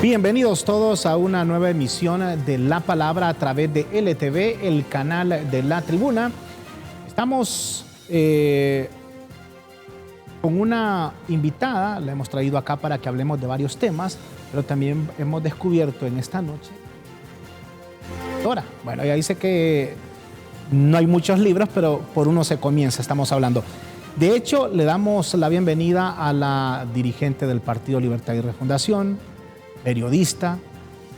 Bienvenidos todos a una nueva emisión de La Palabra a través de LTV, el canal de La Tribuna. Estamos con una invitada, la hemos traído acá para que hablemos de varios temas, pero también hemos descubierto en esta noche Dora. Bueno, ella dice que no hay muchos libros, pero por uno se comienza, estamos hablando. De hecho, le damos la bienvenida a la dirigente del Partido Libertad y Refundación, periodista,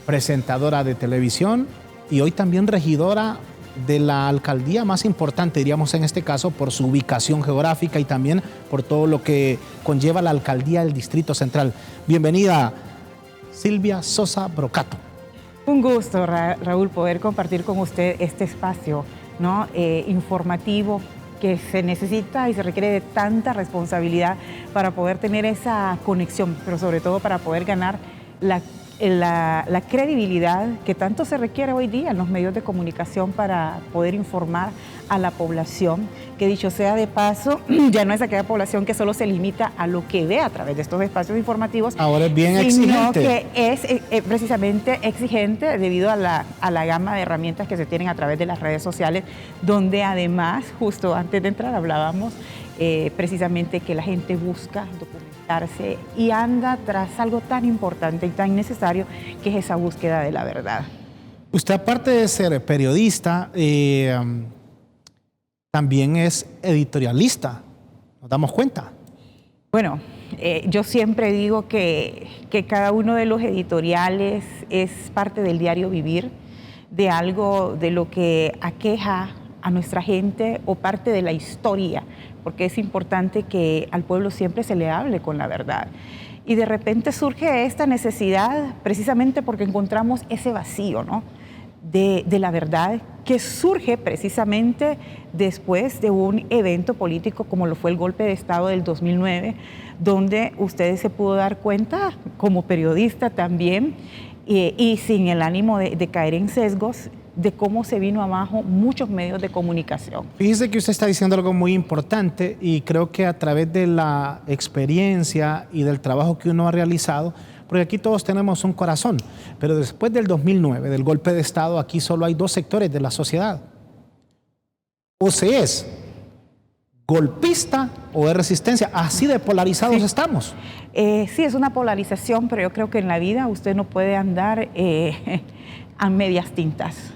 presentadora de televisión y hoy también regidora de la alcaldía más importante, diríamos en este caso, por su ubicación geográfica y también por todo lo que conlleva la alcaldía del Distrito Central. Bienvenida, Silvia Sosa Brocato. Un gusto, Raúl, poder compartir con usted este espacio, ¿no? Informativo que se necesita y se requiere de tanta responsabilidad para poder tener esa conexión, pero sobre todo para poder ganar la credibilidad que tanto se requiere hoy día en los medios de comunicación para poder informar a la población, que dicho sea de paso, ya no es aquella población que solo se limita a lo que ve a través de estos espacios informativos. Ahora es bien exigente. Sino que es precisamente exigente debido a la gama de herramientas que se tienen a través de las redes sociales, donde además, justo antes de entrar hablábamos precisamente que la gente busca documentarse y anda tras algo tan importante y tan necesario que es esa búsqueda de la verdad. Usted, aparte de ser periodista, también es editorialista, ¿nos damos cuenta? Bueno, yo siempre digo que cada uno de los editoriales es parte del diario vivir, de algo de lo que aqueja a nuestra gente o parte de la historia, porque es importante que al pueblo siempre se le hable con la verdad. Y de repente surge esta necesidad precisamente porque encontramos ese vacío, ¿no? de la verdad, que surge precisamente después de un evento político como lo fue el golpe de Estado del 2009, donde ustedes se pudo dar cuenta como periodista también y sin el ánimo de caer en sesgos, de cómo se vino abajo muchos medios de comunicación. Fíjese que usted está diciendo algo muy importante y creo que a través de la experiencia y del trabajo que uno ha realizado, porque aquí todos tenemos un corazón, pero después del 2009, del golpe de Estado, aquí solo hay dos sectores de la sociedad. O se es golpista o es resistencia, así de polarizados sí estamos. Sí, es una polarización, pero yo creo que en la vida usted no puede andar a medias tintas.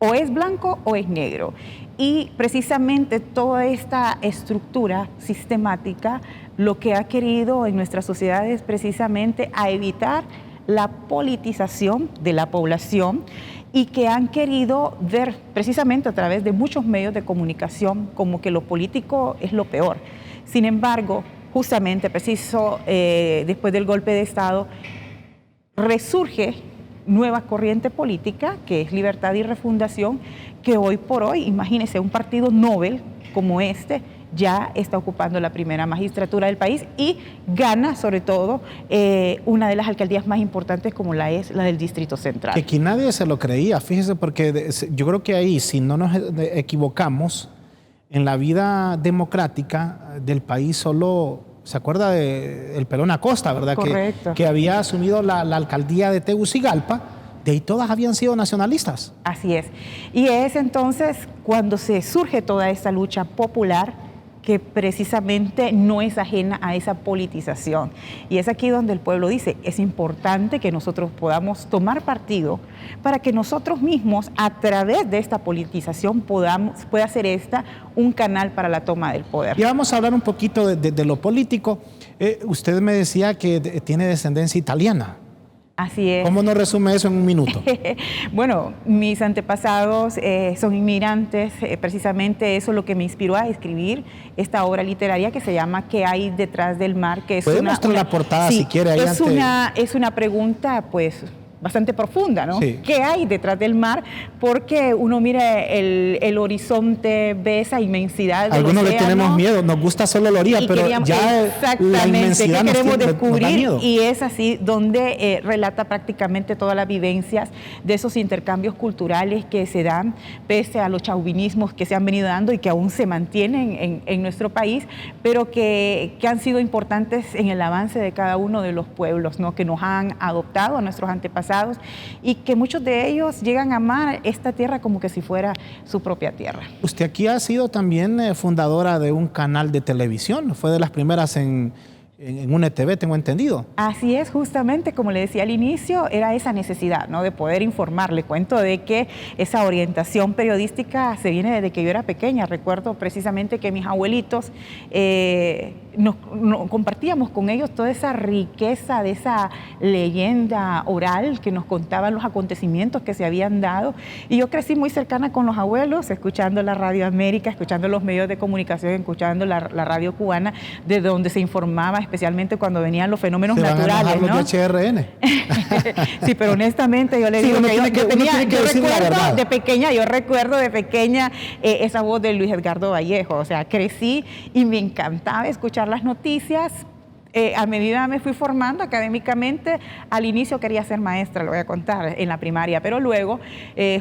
O es blanco o es negro. Y precisamente toda esta estructura sistemática lo que ha querido en nuestra sociedad es precisamente a evitar la politización de la población y que han querido ver precisamente a través de muchos medios de comunicación como que lo político es lo peor. Sin embargo, justamente después del golpe de Estado, resurge nueva corriente política, que es Libertad y Refundación, que hoy por hoy, imagínense, un partido Nobel como este, ya está ocupando la primera magistratura del país y gana sobre todo una de las alcaldías más importantes como la es la del Distrito Central. Que aquí nadie se lo creía, fíjese, porque yo creo que ahí, si no nos equivocamos, en la vida democrática del país solo se acuerda del Pelón Acosta, ¿verdad? Correcto. Que había asumido la alcaldía de Tegucigalpa, de ahí todas habían sido nacionalistas. Así es. Y es entonces cuando se surge toda esta lucha popular que precisamente no es ajena a esa politización. Y es aquí donde el pueblo dice, es importante que nosotros podamos tomar partido para que nosotros mismos, a través de esta politización, pueda ser esta un canal para la toma del poder. Y vamos a hablar un poquito de lo político. Usted me decía que tiene descendencia italiana. Así es. ¿Cómo nos resume eso en un minuto? Bueno, mis antepasados son inmigrantes, precisamente eso es lo que me inspiró a escribir esta obra literaria que se llama ¿Qué hay detrás del mar? Que es ¿Puede mostrar la portada sí, si quiere? Ahí es una pregunta pues bastante profunda, ¿no? Sí. ¿Qué hay detrás del mar? Porque uno mira el horizonte, ve esa inmensidad del Algunos le océano, tenemos miedo, nos gusta solo la orilla, pero ya la inmensidad que queremos nos da descubrir, miedo. y es así donde relata prácticamente todas las vivencias de esos intercambios culturales que se dan pese a los chauvinismos que se han venido dando y que aún se mantienen en nuestro país, pero que han sido importantes en el avance de cada uno de los pueblos, ¿no? Que nos han adoptado a nuestros antepasados y que muchos de ellos llegan a amar esta tierra como que si fuera su propia tierra. Usted aquí ha sido también fundadora de un canal de televisión, fue de las primeras en UNETV, tengo entendido. Así es, justamente, como le decía al inicio, era esa necesidad, ¿no? De poder informar. Le cuento de que esa orientación periodística se viene desde que yo era pequeña. Recuerdo precisamente que mis abuelitos compartíamos con ellos toda esa riqueza de esa leyenda oral que nos contaban los acontecimientos que se habían dado. Y yo crecí muy cercana con los abuelos, escuchando la Radio América, escuchando los medios de comunicación, escuchando la radio cubana, de donde se informaba, especialmente cuando venían los fenómenos naturales, ¿no? Los de HRN. Sí, pero honestamente yo le digo yo recuerdo de pequeña esa voz de Luis Edgardo Vallejo. O sea, crecí y me encantaba escuchar las noticias. A medida me fui formando académicamente. Al inicio quería ser maestra, lo voy a contar, en la primaria, pero luego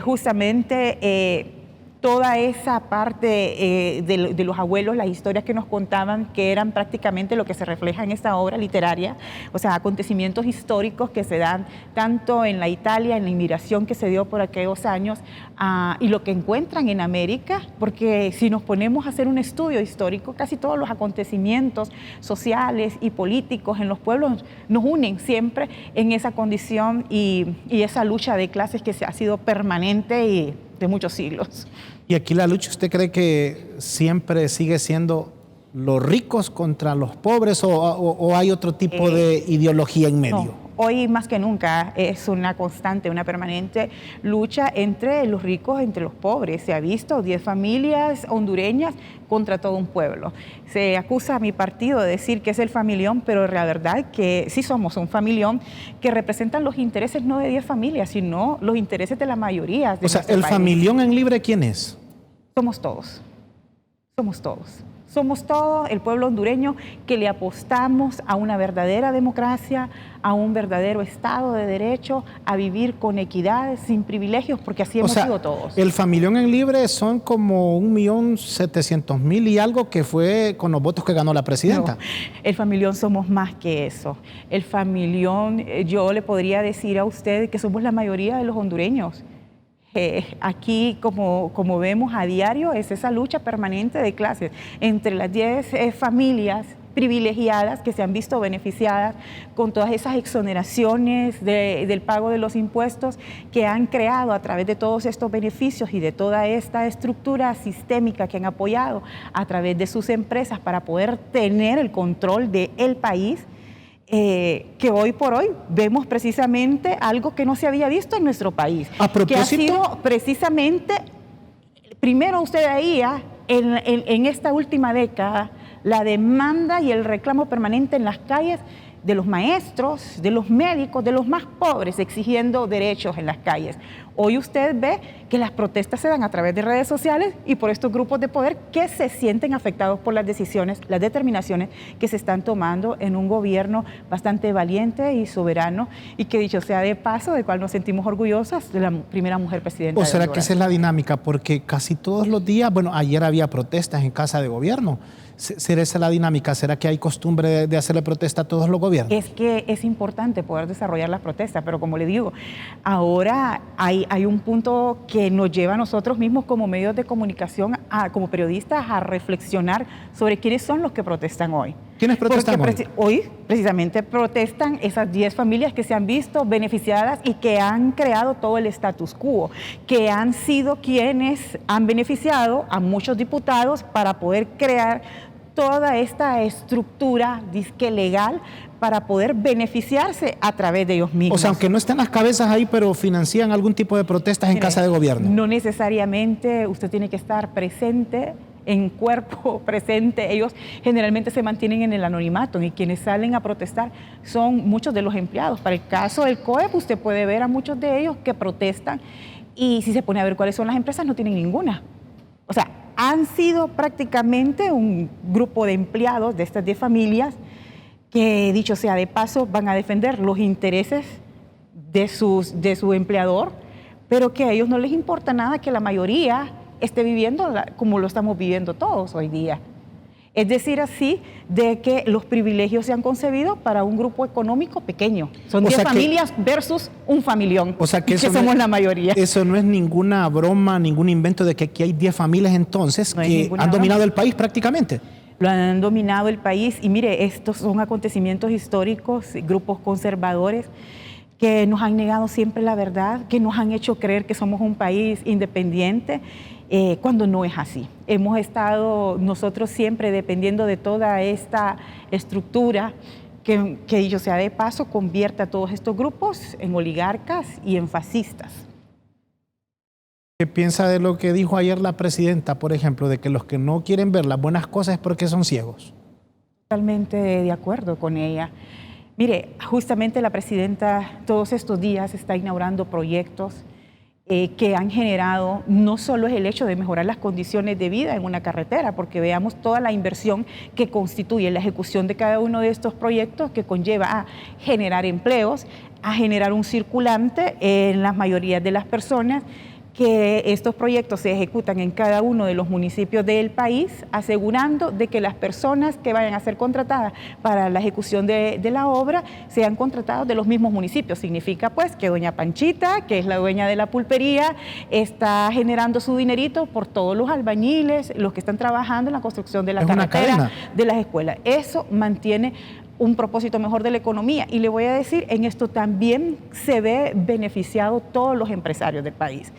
justamente toda esa parte de los abuelos, las historias que nos contaban, que eran prácticamente lo que se refleja en esta obra literaria, o sea, acontecimientos históricos que se dan tanto en la Italia, en la inmigración que se dio por aquellos años, y lo que encuentran en América, porque si nos ponemos a hacer un estudio histórico, casi todos los acontecimientos sociales y políticos en los pueblos nos unen siempre en esa condición y esa lucha de clases que ha sido permanente y de muchos siglos. ¿Y aquí la lucha usted cree que siempre sigue siendo los ricos contra los pobres o hay otro tipo de ideología en medio? No, hoy más que nunca es una constante, una permanente lucha entre los ricos, entre los pobres. Se ha visto 10 familias hondureñas contra todo un pueblo. Se acusa a mi partido de decir que es el familión, pero la verdad que sí somos un familión que representan los intereses no de 10 familias, sino los intereses de la mayoría. O sea, ¿el familión en Libre quién es? Somos todos. Somos todos. Somos todo el pueblo hondureño que le apostamos a una verdadera democracia, a un verdadero Estado de Derecho, a vivir con equidad, sin privilegios, porque así hemos sido todos. El familión en Libre son como 1.700.000 y algo que fue con los votos que ganó la presidenta. No, el familión somos más que eso. El familión, yo le podría decir a usted que somos la mayoría de los hondureños. Aquí, como vemos a diario, es esa lucha permanente de clases entre las 10 familias privilegiadas que se han visto beneficiadas con todas esas exoneraciones del pago de los impuestos que han creado a través de todos estos beneficios y de toda esta estructura sistémica que han apoyado a través de sus empresas para poder tener el control del país. Que hoy por hoy vemos precisamente algo que no se había visto en nuestro país. A propósito, que ha sido precisamente, primero usted veía en esta última década, la demanda y el reclamo permanente en las calles de los maestros, de los médicos, de los más pobres, exigiendo derechos en las calles. Hoy usted ve que las protestas se dan a través de redes sociales y por estos grupos de poder que se sienten afectados por las decisiones, las determinaciones que se están tomando en un gobierno bastante valiente y soberano y que, dicho sea de paso, del cual nos sentimos orgullosas, de la primera mujer presidenta. ¿O será que esa es la dinámica? Porque casi todos los días, bueno, ayer había protestas en Casa de Gobierno. ¿Será esa la dinámica? ¿Será que hay costumbre de hacerle protesta a todos los gobiernos? Es que es importante poder desarrollar las protestas, pero como le digo, ahora hay un punto que nos lleva a nosotros mismos como medios de comunicación, como periodistas, a reflexionar sobre quiénes son los que protestan hoy. ¿Quiénes protestan hoy? Hoy precisamente protestan esas 10 familias que se han visto beneficiadas y que han creado todo el status quo, que han sido quienes han beneficiado a muchos diputados para poder crear toda esta estructura disque legal para poder beneficiarse a través de ellos mismos. O sea, aunque no estén las cabezas ahí, pero financian algún tipo de protestas en Casa de Gobierno. No necesariamente usted tiene que estar presente en cuerpo presente, ellos generalmente se mantienen en el anonimato y quienes salen a protestar son muchos de los empleados. Para el caso del COEP, usted puede ver a muchos de ellos que protestan y si se pone a ver cuáles son las empresas, no tienen ninguna. O sea, han sido prácticamente un grupo de empleados de estas 10 familias que, dicho sea de paso, van a defender los intereses de su empleador, pero que a ellos no les importa nada que la mayoría esté viviendo como lo estamos viviendo todos hoy día. Es decir, así, de que los privilegios se han concebido para un grupo económico pequeño. Son 10 familias versus un familión, o sea que somos la mayoría. Eso no es ninguna broma, ningún invento de que aquí hay 10 familias entonces que han dominado el país prácticamente. Lo han dominado el país y mire, estos son acontecimientos históricos, grupos conservadores que nos han negado siempre la verdad, que nos han hecho creer que somos un país independiente, cuando no es así. Hemos estado nosotros siempre dependiendo de toda esta estructura que dicho sea de paso, convierte a todos estos grupos en oligarcas y en fascistas. ¿Qué piensa de lo que dijo ayer la presidenta, por ejemplo, de que los que no quieren ver las buenas cosas es porque son ciegos? Totalmente de acuerdo con ella. Mire, justamente la presidenta todos estos días está inaugurando proyectos que han generado, no solo es el hecho de mejorar las condiciones de vida en una carretera, porque veamos toda la inversión que constituye la ejecución de cada uno de estos proyectos, que conlleva a generar empleos, a generar un circulante en la mayoría de las personas, que estos proyectos se ejecutan en cada uno de los municipios del país, asegurando de que las personas que vayan a ser contratadas para la ejecución de la obra sean contratadas de los mismos municipios. Significa pues que doña Panchita, que es la dueña de la pulpería, está generando su dinerito por todos los albañiles, los que están trabajando en la construcción de la carretera, de las escuelas. Eso mantiene un propósito mejor de la economía. Y le voy a decir, en esto también se ve beneficiado todos los empresarios del país.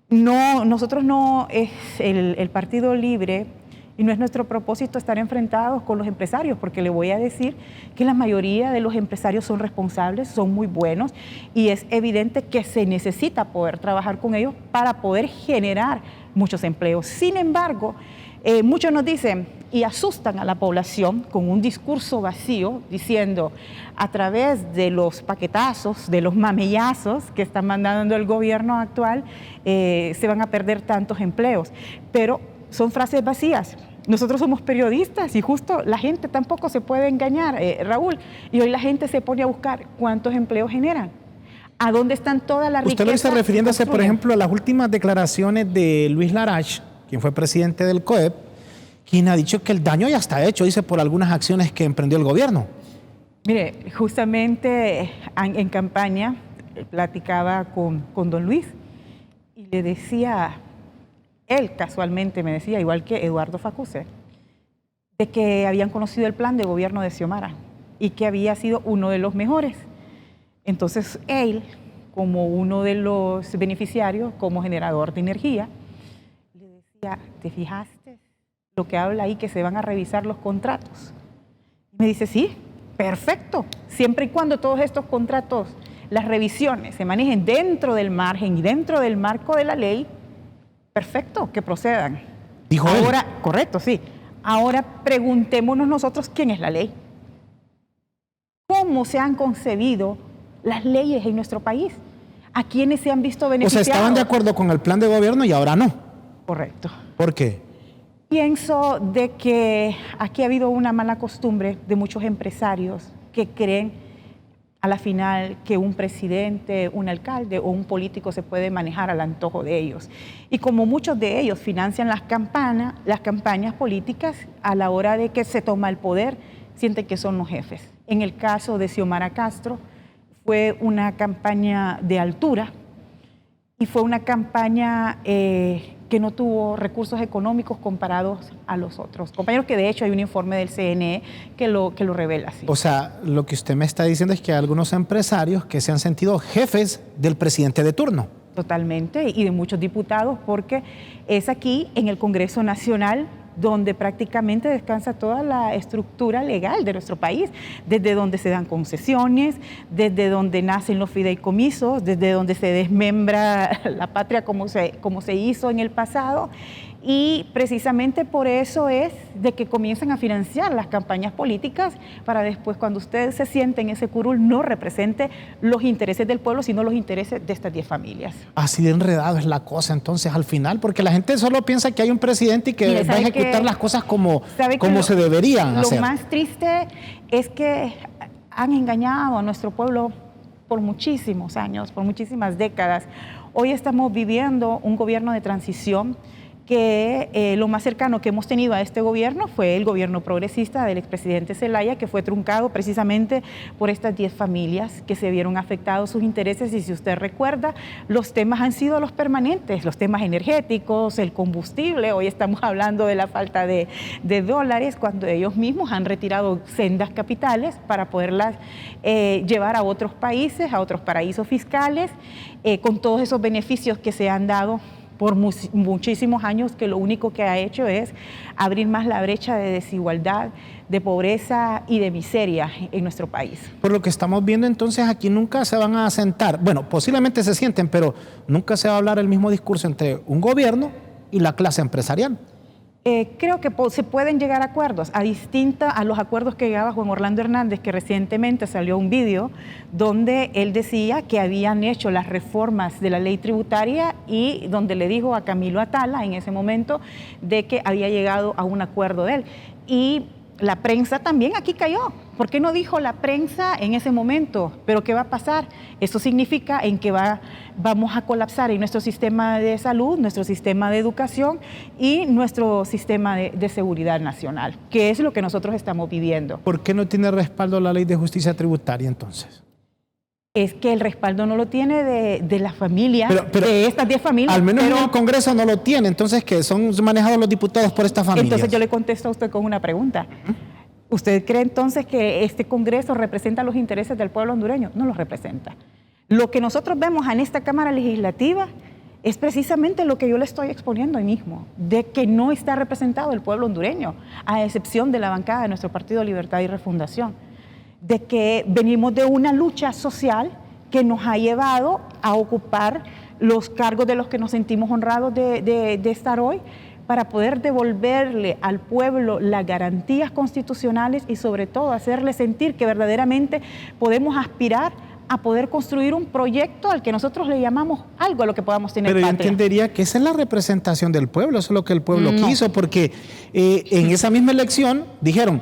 No, nosotros no es el Partido Libre y no es nuestro propósito estar enfrentados con los empresarios, porque le voy a decir que la mayoría de los empresarios son responsables, son muy buenos y es evidente que se necesita poder trabajar con ellos para poder generar muchos empleos. Sin embargo, muchos nos dicen y asustan a la población con un discurso vacío, diciendo a través de los paquetazos, de los mamellazos que está mandando el gobierno actual, se van a perder tantos empleos. Pero son frases vacías. Nosotros somos periodistas y justo la gente tampoco se puede engañar, Raúl. Y hoy la gente se pone a buscar cuántos empleos generan. ¿A dónde están todas las riquezas? Usted lo dice refiriéndose, por ejemplo, a las últimas declaraciones de Luis Larach, quien fue presidente del COEP, quien ha dicho que el daño ya está hecho, dice, por algunas acciones que emprendió el gobierno. Mire, justamente en campaña platicaba con don Luis y le decía, él casualmente me decía, igual que Eduardo Facuse, de que habían conocido el plan de gobierno de Xiomara y que había sido uno de los mejores. Entonces él, como uno de los beneficiarios, como generador de energía, le decía, ¿te fijaste lo que habla ahí, que se van a revisar los contratos? Y me dice, sí, perfecto, siempre y cuando todos estos contratos, las revisiones se manejen dentro del margen y dentro del marco de la ley, perfecto, que procedan. Dijo ahora, él. Correcto, sí. Ahora preguntémonos nosotros quién es la ley. ¿Cómo se han concebido las leyes en nuestro país? ¿A quiénes se han visto beneficiados? O sea, estaban de acuerdo con el plan de gobierno y ahora no. Correcto. ¿Por qué? Pienso de que aquí ha habido una mala costumbre de muchos empresarios que creen a la final que un presidente, un alcalde o un político se puede manejar al antojo de ellos. Y como muchos de ellos financian las campañas políticas, a la hora de que se toma el poder, sienten que son los jefes. En el caso de Xiomara Castro, fue una campaña de altura y fue una campaña que no tuvo recursos económicos comparados a los otros compañeros, que de hecho hay un informe del CNE que lo revela así. O sea, lo que usted me está diciendo es que hay algunos empresarios que se han sentido jefes del presidente de turno. Totalmente, y de muchos diputados, porque es aquí en el Congreso Nacional donde prácticamente descansa toda la estructura legal de nuestro país, desde donde se dan concesiones, desde donde nacen los fideicomisos, desde donde se desmembra la patria como se hizo en el pasado, y precisamente por eso es de que comienzan a financiar las campañas políticas para después, cuando usted se siente en ese curul, no represente los intereses del pueblo, sino los intereses de estas 10 familias. Así de enredado es la cosa entonces al final, porque la gente solo piensa que hay un presidente y que va a ejecutar las cosas como se deberían hacer. Lo más triste es que han engañado a nuestro pueblo por muchísimos años, por muchísimas décadas. Hoy estamos viviendo un gobierno de transición que lo más cercano que hemos tenido a este gobierno fue el gobierno progresista del expresidente Zelaya, que fue truncado precisamente por estas 10 familias que se vieron afectados sus intereses. Y si usted recuerda, los temas han sido los permanentes, los temas energéticos, el combustible. Hoy estamos hablando de la falta de dólares, cuando ellos mismos han retirado sendas capitales para poderlas llevar a otros países, a otros paraísos fiscales, con todos esos beneficios que se han dado por muchísimos años, que lo único que ha hecho es abrir más la brecha de desigualdad, de pobreza y de miseria en nuestro país. Por lo que estamos viendo entonces, aquí nunca se van a sentar, bueno, posiblemente se sienten, pero nunca se va a hablar el mismo discurso entre un gobierno y la clase empresarial. Creo que se pueden llegar a acuerdos, a los acuerdos que llegaba Juan Orlando Hernández, que recientemente salió un vídeo donde él decía que habían hecho las reformas de la ley tributaria y donde le dijo a Camilo Atala en ese momento de que había llegado a un acuerdo de él. Y la prensa también aquí cayó. ¿Por qué no dijo la prensa en ese momento? ¿Pero qué va a pasar? Eso significa en que vamos a colapsar en nuestro sistema de salud, nuestro sistema de educación y nuestro sistema de seguridad nacional, que es lo que nosotros estamos viviendo. ¿Por qué no tiene respaldo la ley de justicia tributaria entonces? Es que el respaldo no lo tiene de las familias, de estas 10 familias. Al menos en el Congreso no lo tiene, entonces ¿qué? ¿Son manejados los diputados por estas familias? Entonces yo le contesto a usted con una pregunta. ¿Usted cree entonces que este Congreso representa los intereses del pueblo hondureño? No los representa. Lo que nosotros vemos en esta Cámara Legislativa es precisamente lo que yo le estoy exponiendo hoy mismo, de que no está representado el pueblo hondureño, a excepción de la bancada de nuestro Partido Libertad y Refundación, de que venimos de una lucha social que nos ha llevado a ocupar los cargos de los que nos sentimos honrados de estar hoy, para poder devolverle al pueblo las garantías constitucionales y sobre todo hacerle sentir que verdaderamente podemos aspirar a poder construir un proyecto al que nosotros le llamamos algo a lo que podamos tener patria. Pero yo entendería que esa es la representación del pueblo, eso es lo que el pueblo quiso, porque en esa misma elección dijeron: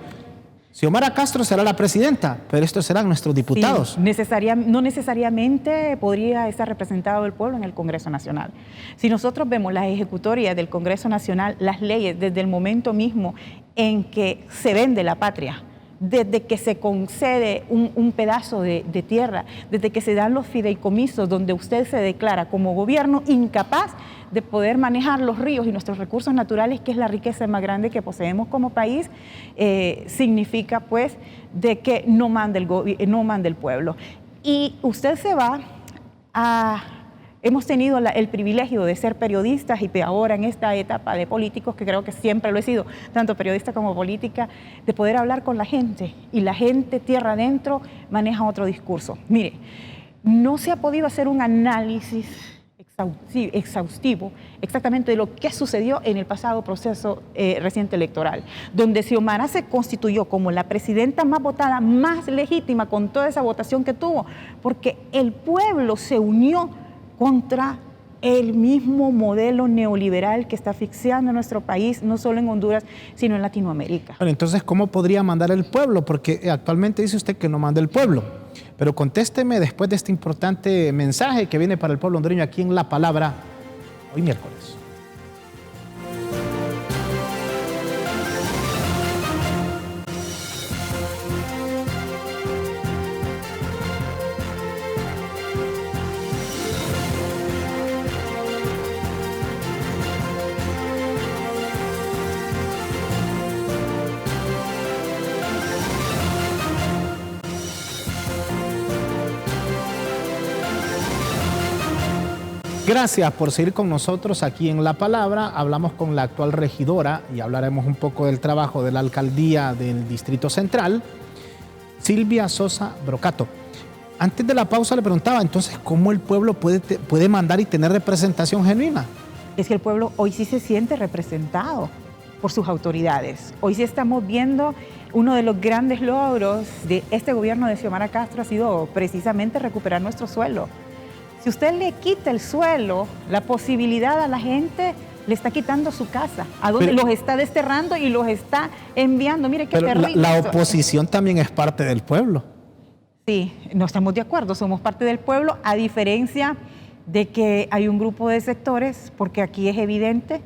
Xiomara Castro será la presidenta, pero estos serán nuestros diputados. Sí, no necesariamente podría estar representado el pueblo en el Congreso Nacional. Si nosotros vemos las ejecutorias del Congreso Nacional, las leyes, desde el momento mismo en que se vende la patria, desde que se concede un pedazo de tierra, desde que se dan los fideicomisos donde usted se declara como gobierno incapaz de poder manejar los ríos y nuestros recursos naturales, que es la riqueza más grande que poseemos como país, significa pues de que no manda el pueblo. Y usted se va a... Hemos tenido el privilegio de ser periodistas y ahora en esta etapa de políticos, que creo que siempre lo he sido, tanto periodista como política, de poder hablar con la gente. Y la gente tierra adentro maneja otro discurso. Mire, no se ha podido hacer un análisis exhaustivo exactamente de lo que sucedió en el pasado proceso reciente electoral, donde Xiomara se constituyó como la presidenta más votada, más legítima con toda esa votación que tuvo, porque el pueblo se unió contra el mismo modelo neoliberal que está asfixiando a nuestro país, no solo en Honduras, sino en Latinoamérica. Bueno, entonces, ¿cómo podría mandar el pueblo? Porque actualmente dice usted que no manda el pueblo. Pero contésteme después de este importante mensaje que viene para el pueblo hondureño aquí en La Palabra, hoy miércoles. Gracias por seguir con nosotros aquí en La Palabra. Hablamos con la actual regidora y hablaremos un poco del trabajo de la alcaldía del Distrito Central, Silvia Sosa Brocato. Antes de la pausa le preguntaba, entonces, ¿cómo el pueblo puede mandar y tener representación genuina? es que el pueblo hoy sí se siente representado por sus autoridades. Hoy sí estamos viendo uno de los grandes logros de este gobierno de Xiomara Castro ha sido precisamente recuperar nuestro suelo. Si usted le quita el suelo, la posibilidad a la gente le está quitando su casa, a donde los está desterrando y los está enviando. Mire qué terrible. La oposición también es parte del pueblo. Sí, no estamos de acuerdo, somos parte del pueblo, a diferencia de que hay un grupo de sectores, porque aquí es evidente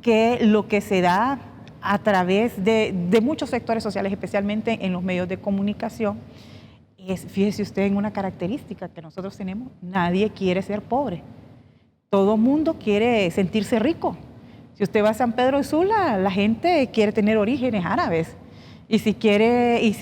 que lo que se da a través de muchos sectores sociales, especialmente en los medios de comunicación, es, fíjese usted en una característica que nosotros tenemos, nadie quiere ser pobre. Todo mundo quiere sentirse rico. Si usted va a San Pedro de Sula, la gente quiere tener orígenes árabes. Y si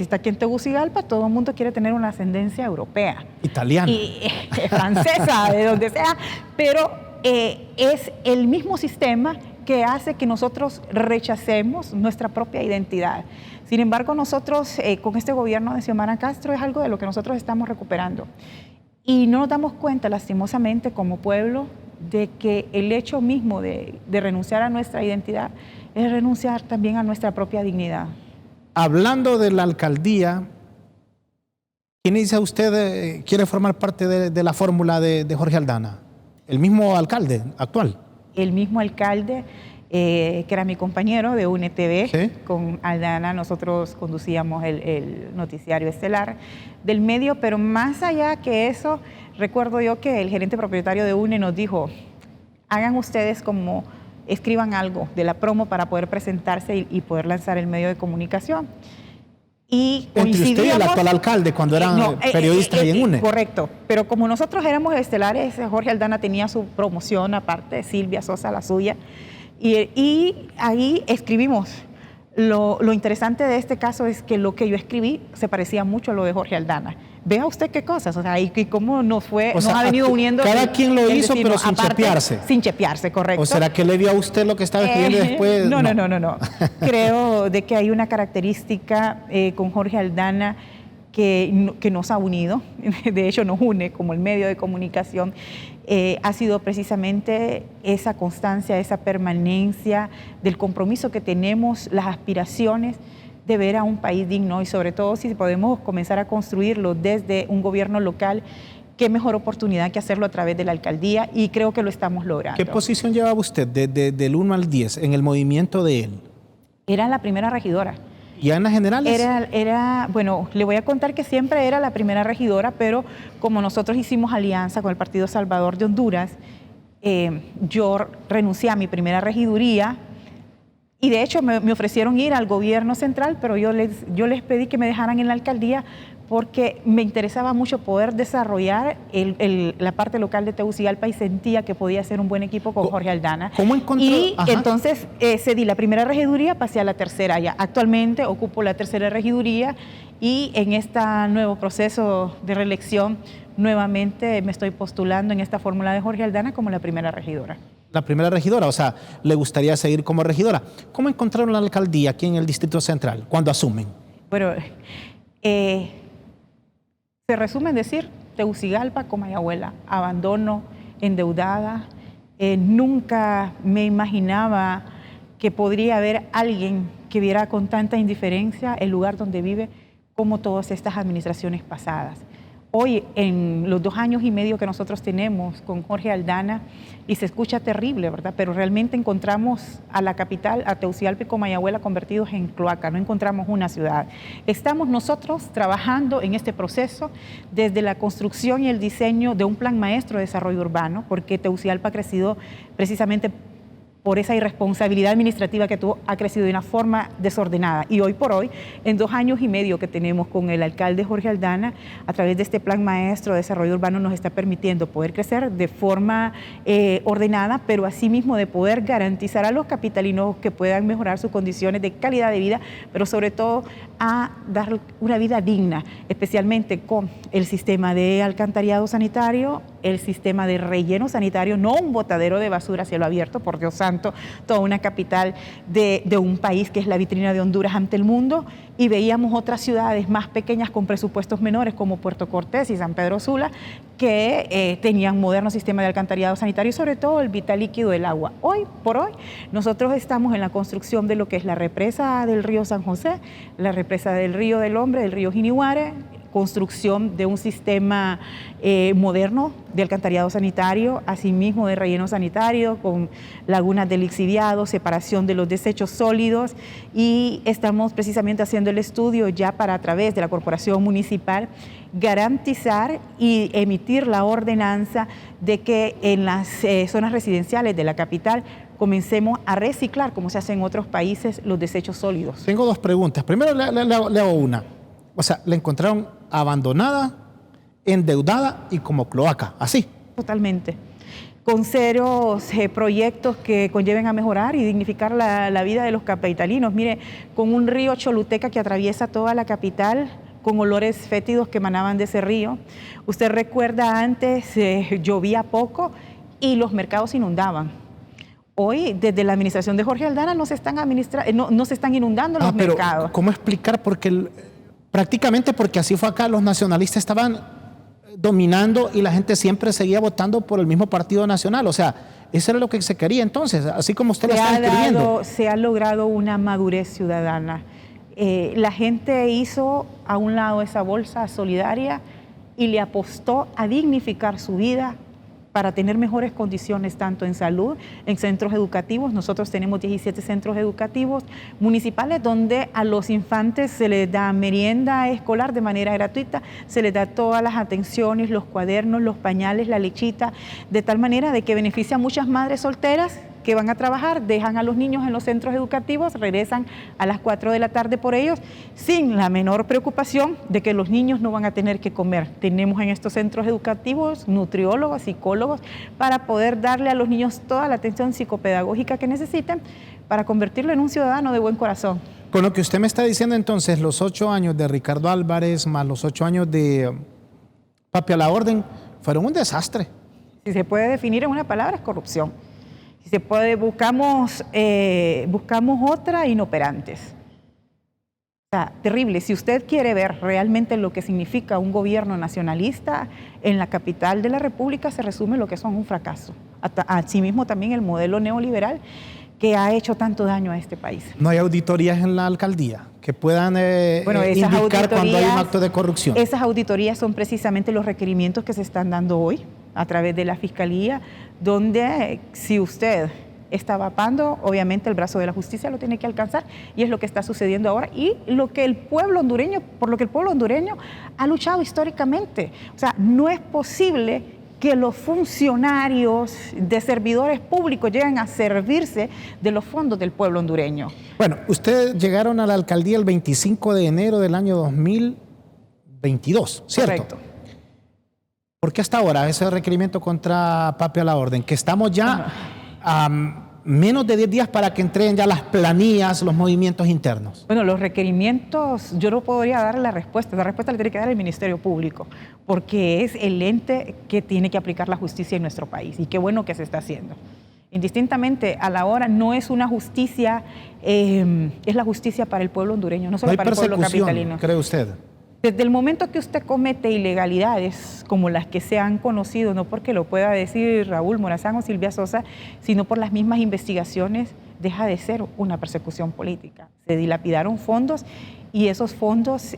está aquí en Tegucigalpa, todo el mundo quiere tener una ascendencia europea. Italiana. Y francesa, de donde sea. Pero es el mismo sistema que hace que nosotros rechacemos nuestra propia identidad. Sin embargo, nosotros con este gobierno de Xiomara Castro es algo de lo que nosotros estamos recuperando. Y no nos damos cuenta, lastimosamente, como pueblo, de que el hecho mismo de renunciar a nuestra identidad es renunciar también a nuestra propia dignidad. Hablando de la alcaldía, ¿quién dice usted quiere formar parte de la fórmula de Jorge Aldana? ¿El mismo alcalde actual? El mismo alcalde, que era mi compañero de UNETV, ¿sí? Con Aldana nosotros conducíamos el noticiario estelar del medio, pero más allá que eso, recuerdo yo que el gerente propietario de UNE nos dijo, hagan ustedes como, escriban algo de la promo para poder presentarse y poder lanzar el medio de comunicación. Y entre usted y el actual alcalde, cuando eran periodistas ahí en UNE. Correcto, pero como nosotros éramos estelares, Jorge Aldana tenía su promoción aparte, Silvia Sosa la suya, y ahí escribimos. Lo interesante de este caso es que lo que yo escribí se parecía mucho a lo de Jorge Aldana. Vea usted qué cosas, o sea, y cómo nos ha venido uniendo. Cada quien lo hizo, pero sin chepearse. Sin chepearse, correcto. ¿O será que le dio a usted lo que estaba escribiendo después? No. Creo de que hay una característica con Jorge Aldana que nos ha unido, de hecho nos une como el medio de comunicación, ha sido precisamente esa constancia, esa permanencia del compromiso que tenemos, las aspiraciones de ver a un país digno y sobre todo si podemos comenzar a construirlo desde un gobierno local, qué mejor oportunidad que hacerlo a través de la alcaldía y creo que lo estamos logrando. ¿Qué posición llevaba usted del 1 al 10 en el movimiento de él? Era la primera regidora. ¿Ya en las generales? Bueno, le voy a contar que siempre era la primera regidora, pero como nosotros hicimos alianza con el Partido Salvador de Honduras, yo renuncié a mi primera regiduría y de hecho me ofrecieron ir al gobierno central, pero yo les pedí que me dejaran en la alcaldía porque me interesaba mucho poder desarrollar la parte local de Tegucigalpa y sentía que podía ser un buen equipo con Jorge Aldana. ¿Cómo encontró? Y entonces cedí la primera regiduría, pasé a la tercera ya. Actualmente ocupo la tercera regiduría y en este nuevo proceso de reelección nuevamente me estoy postulando en esta fórmula de Jorge Aldana como la primera regidora. La primera regidora, o sea, le gustaría seguir como regidora. ¿Cómo encontraron la alcaldía aquí en el Distrito Central cuando asumen? Bueno, se resume en decir Tegucigalpa, Comayagüela, abandono, endeudada. Nunca me imaginaba que podría haber alguien que viera con tanta indiferencia el lugar donde vive como todas estas administraciones pasadas. Hoy, en los 2 años y medio que nosotros tenemos con Jorge Aldana, y se escucha terrible, ¿verdad? Pero realmente encontramos a la capital, a Tegucigalpa y Comayagüela convertidos en cloaca, no encontramos una ciudad. Estamos nosotros trabajando en este proceso desde la construcción y el diseño de un plan maestro de desarrollo urbano, porque Tegucigalpa ha crecido precisamente por esa irresponsabilidad administrativa que ha crecido de una forma desordenada. Y hoy por hoy, en 2 años y medio que tenemos con el alcalde Jorge Aldana, a través de este plan maestro de desarrollo urbano nos está permitiendo poder crecer de forma ordenada, pero asimismo de poder garantizar a los capitalinos que puedan mejorar sus condiciones de calidad de vida, pero sobre todo a dar una vida digna, especialmente con el sistema de alcantarillado sanitario, el sistema de relleno sanitario, no un botadero de basura a cielo abierto, por Dios santo, tanto, toda una capital de un país que es la vitrina de Honduras ante el mundo, y veíamos otras ciudades más pequeñas con presupuestos menores como Puerto Cortés y San Pedro Sula, que tenían modernos sistemas de alcantarillado sanitario y sobre todo el vital líquido del agua. Hoy por hoy nosotros estamos en la construcción de lo que es la represa del río San José, la represa del río del Hombre, del río Jinihuare, construcción de un sistema moderno de alcantarillado sanitario, asimismo de relleno sanitario, con lagunas de lixiviado, separación de los desechos sólidos, y estamos precisamente haciendo el estudio ya para, a través de la Corporación Municipal, garantizar y emitir la ordenanza de que en las zonas residenciales de la capital comencemos a reciclar, como se hace en otros países, los desechos sólidos. Tengo dos preguntas. Primero le hago una. O sea, la encontraron abandonada, endeudada y como cloaca, así. Totalmente. Con ceros proyectos que conlleven a mejorar y dignificar la vida de los capitalinos. Mire, con un río Choluteca que atraviesa toda la capital, con olores fétidos que emanaban de ese río. Usted recuerda antes, llovía poco y los mercados inundaban. Hoy, desde la administración de Jorge Aldana, no se están inundando los mercados. Pero ¿cómo explicar? Prácticamente porque así fue acá, los nacionalistas estaban dominando y la gente siempre seguía votando por el mismo Partido Nacional. O sea, eso era lo que se quería entonces, así como usted lo está escribiendo. Se ha logrado una madurez ciudadana. La gente hizo a un lado esa bolsa solidaria y le apostó a dignificar su vida para tener mejores condiciones tanto en salud, en centros educativos. Nosotros tenemos 17 centros educativos municipales donde a los infantes se les da merienda escolar de manera gratuita, se les da todas las atenciones, los cuadernos, los pañales, la lechita, de tal manera de que beneficia a muchas madres solteras que van a trabajar, dejan a los niños en los centros educativos, regresan a las 4 de la tarde por ellos, sin la menor preocupación de que los niños no van a tener que comer. Tenemos en estos centros educativos nutriólogos, psicólogos, para poder darle a los niños toda la atención psicopedagógica que necesiten para convertirlo en un ciudadano de buen corazón. Con lo que usted me está diciendo entonces, los 8 años de Ricardo Álvarez más los 8 años de Papi a la Orden fueron un desastre. Si se puede definir en una palabra, es corrupción. Si se puede, buscamos otra, inoperantes. O sea, terrible. Si usted quiere ver realmente lo que significa un gobierno nacionalista, en la capital de la República se resume lo que son un fracaso. Asimismo también el modelo neoliberal que ha hecho tanto daño a este país. ¿No hay auditorías en la alcaldía que puedan indicar cuando hay un acto de corrupción? Esas auditorías son precisamente los requerimientos que se están dando hoy a través de la Fiscalía, donde si usted está vapando, obviamente el brazo de la justicia lo tiene que alcanzar, y es lo que está sucediendo ahora y por lo que el pueblo hondureño ha luchado históricamente. O sea, no es posible que los funcionarios de servidores públicos lleguen a servirse de los fondos del pueblo hondureño. Bueno, ustedes llegaron a la alcaldía el 25 de enero del año 2022, ¿cierto? Correcto. ¿Por qué hasta ahora ese requerimiento contra Papi a la Orden? Que estamos ya a menos de 10 días para que entreguen ya las planillas, los movimientos internos. Bueno, los requerimientos, yo no podría dar la respuesta la tiene que dar el Ministerio Público, porque es el ente que tiene que aplicar la justicia en nuestro país, y qué bueno que se está haciendo. Indistintamente, a la hora no es una justicia, es la justicia para el pueblo hondureño, no solo para el pueblo capitalino. ¿Cree usted? Desde el momento que usted comete ilegalidades como las que se han conocido, no porque lo pueda decir Raúl Morazán o Silvia Sosa, sino por las mismas investigaciones, deja de ser una persecución política. Se dilapidaron fondos y esos fondos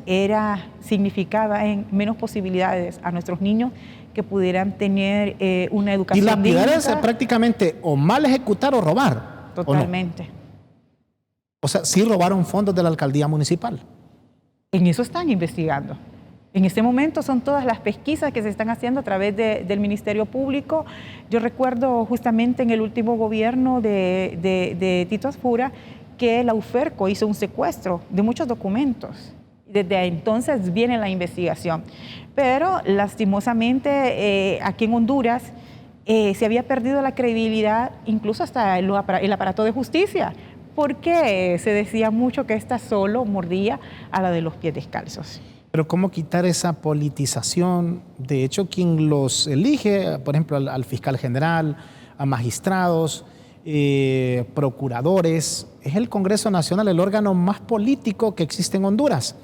significaba en menos posibilidades a nuestros niños que pudieran tener una educación digna. Y lapidar es prácticamente o mal ejecutar o robar. Totalmente. O sea, sí robaron fondos de la alcaldía municipal. En eso están investigando. En este momento son todas las pesquisas que se están haciendo a través del Ministerio Público. Yo recuerdo justamente en el último gobierno de Tito Asfura que la UFERCO hizo un secuestro de muchos documentos. Desde entonces viene la investigación. Pero lastimosamente aquí en Honduras se había perdido la credibilidad, incluso hasta el aparato de justicia, porque se decía mucho que esta solo mordía a la de los pies descalzos. Pero ¿cómo quitar esa politización? De hecho, quien los elige, por ejemplo, al fiscal general, a magistrados, procuradores. Es el Congreso Nacional el órgano más político que existe en Honduras.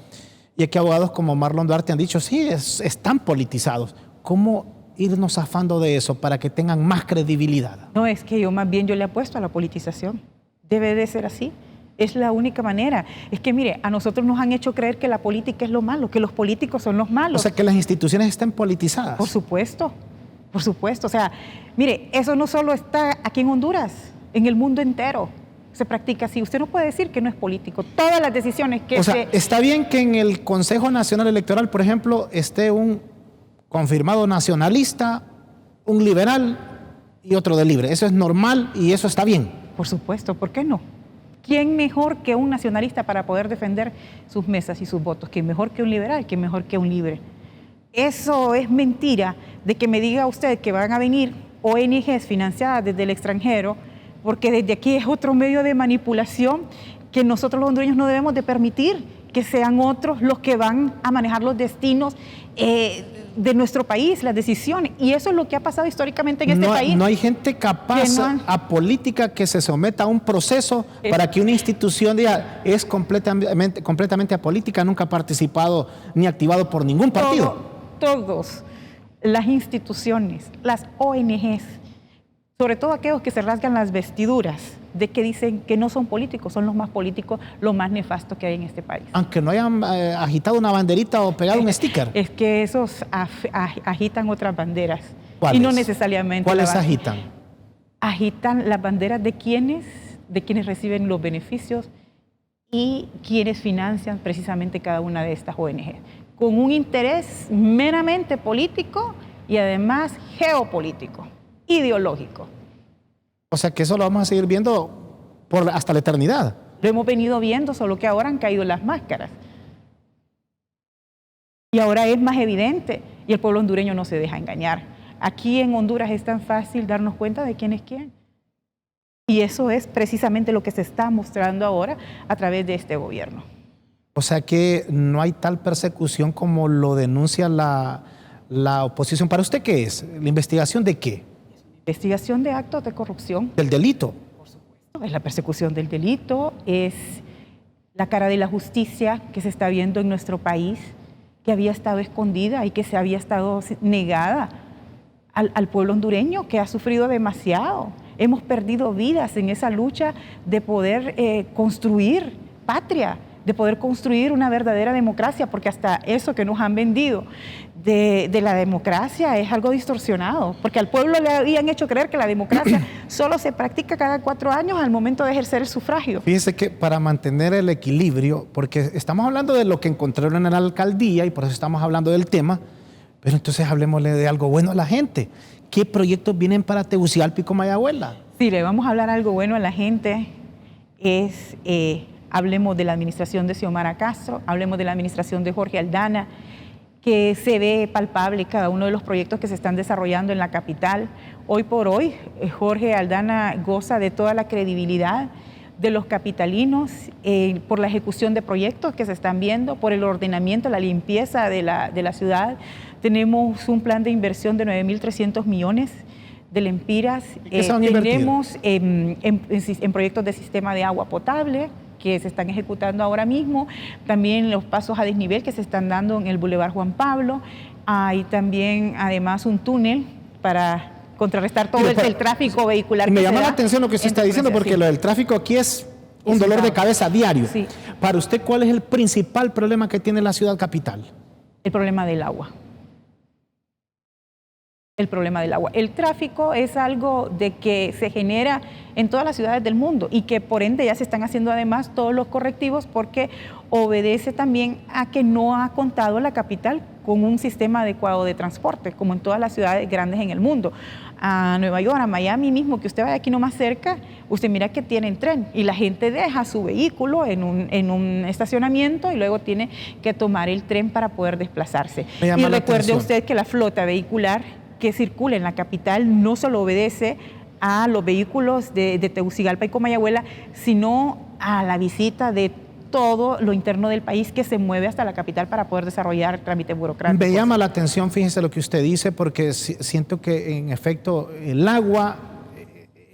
Y aquí abogados como Marlon Duarte han dicho, sí, están politizados. ¿Cómo irnos zafando de eso para que tengan más credibilidad? No, es que yo más bien le apuesto a la politización. Debe de ser así. Es la única manera. Es que, mire, a nosotros nos han hecho creer que la política es lo malo, que los políticos son los malos. O sea, que las instituciones estén politizadas. Por supuesto, por supuesto. O sea, mire, eso no solo está aquí en Honduras, en el mundo entero se practica así. Usted no puede decir que no es político. Todas las decisiones que está bien que en el Consejo Nacional Electoral, por ejemplo, esté un confirmado nacionalista, un liberal y otro de libre. Eso es normal y eso está bien. Por supuesto, ¿por qué no? ¿Quién mejor que un nacionalista para poder defender sus mesas y sus votos? ¿Quién mejor que un liberal? ¿Quién mejor que un libre? Eso es mentira de que me diga usted que van a venir ONGs financiadas desde el extranjero, porque desde aquí es otro medio de manipulación que nosotros los hondureños no debemos de permitir que sean otros los que van a manejar los destinos de nuestro país, las decisiones. Y eso es lo que ha pasado históricamente en este país. No hay gente capaz a política que se someta a un proceso para que una institución diga es completamente apolítica, nunca ha participado ni activado por ningún partido. Todos, las instituciones, las ONGs, sobre todo aquellos que se rasgan las vestiduras de que dicen que no son políticos, son los más políticos, lo más nefasto que hay en este país. Aunque no hayan agitado una banderita o pegado un sticker. Es que esos agitan otras banderas. ¿Cuáles? Y no necesariamente. ¿Cuáles agitan? Agitan las banderas de quienes reciben los beneficios y quienes financian precisamente cada una de estas ONG, con un interés meramente político y además geopolítico, ideológico. O sea que eso lo vamos a seguir viendo hasta la eternidad. Lo hemos venido viendo, solo que ahora han caído las máscaras. Y ahora es más evidente y el pueblo hondureño no se deja engañar. Aquí en Honduras es tan fácil darnos cuenta de quién es quién. Y eso es precisamente lo que se está mostrando ahora a través de este gobierno. O sea que no hay tal persecución como lo denuncia la oposición. ¿Para usted qué es? ¿La investigación de qué? Investigación de actos de corrupción. ¿Del delito? Por supuesto, es la persecución del delito, es la cara de la justicia que se está viendo en nuestro país, que había estado escondida y que se había estado negada al pueblo hondureño, que ha sufrido demasiado. Hemos perdido vidas en esa lucha de poder construir patria, de poder construir una verdadera democracia, porque hasta eso que nos han vendido de la democracia es algo distorsionado, porque al pueblo le habían hecho creer que la democracia solo se practica cada 4 años al momento de ejercer el sufragio. Fíjese que para mantener el equilibrio, porque estamos hablando de lo que encontraron en la alcaldía y por eso estamos hablando del tema, pero entonces hablemosle de algo bueno a la gente. ¿Qué proyectos vienen para Tegucigalpa y Comayagüela? Sí, le vamos a hablar algo bueno a la gente, hablemos de la administración de Xiomara Castro, hablemos de la administración de Jorge Aldana, que se ve palpable cada uno de los proyectos que se están desarrollando en la capital. Hoy por hoy, Jorge Aldana goza de toda la credibilidad de los capitalinos por la ejecución de proyectos que se están viendo, por el ordenamiento, la limpieza de la ciudad. Tenemos un plan de inversión de 9.300 millones de lempiras. Tenemos en proyectos de sistema de agua potable que se están ejecutando ahora mismo, también los pasos a desnivel que se están dando en el Boulevard Juan Pablo, hay también además un túnel para contrarrestar todo el tráfico vehicular. Me llama la atención lo que usted está diciendo, porque lo del tráfico aquí es un dolor de cabeza diario. Sí. Para usted, ¿cuál es el principal problema que tiene la ciudad capital? El problema del agua. El problema del agua. El tráfico es algo de que se genera en todas las ciudades del mundo y que por ende ya se están haciendo además todos los correctivos porque obedece también a que no ha contado la capital con un sistema adecuado de transporte, como en todas las ciudades grandes en el mundo. A Nueva York, a Miami mismo, que usted vaya aquí nomás cerca, usted mira que tienen tren y la gente deja su vehículo en un estacionamiento y luego tiene que tomar el tren para poder desplazarse. Y recuerde usted que la flota vehicular que circula en la capital no solo obedece a los vehículos de Tegucigalpa y Comayagüela, sino a la visita de todo lo interno del país que se mueve hasta la capital para poder desarrollar trámites burocráticos. Me llama la atención, fíjese lo que usted dice, porque siento que en efecto el agua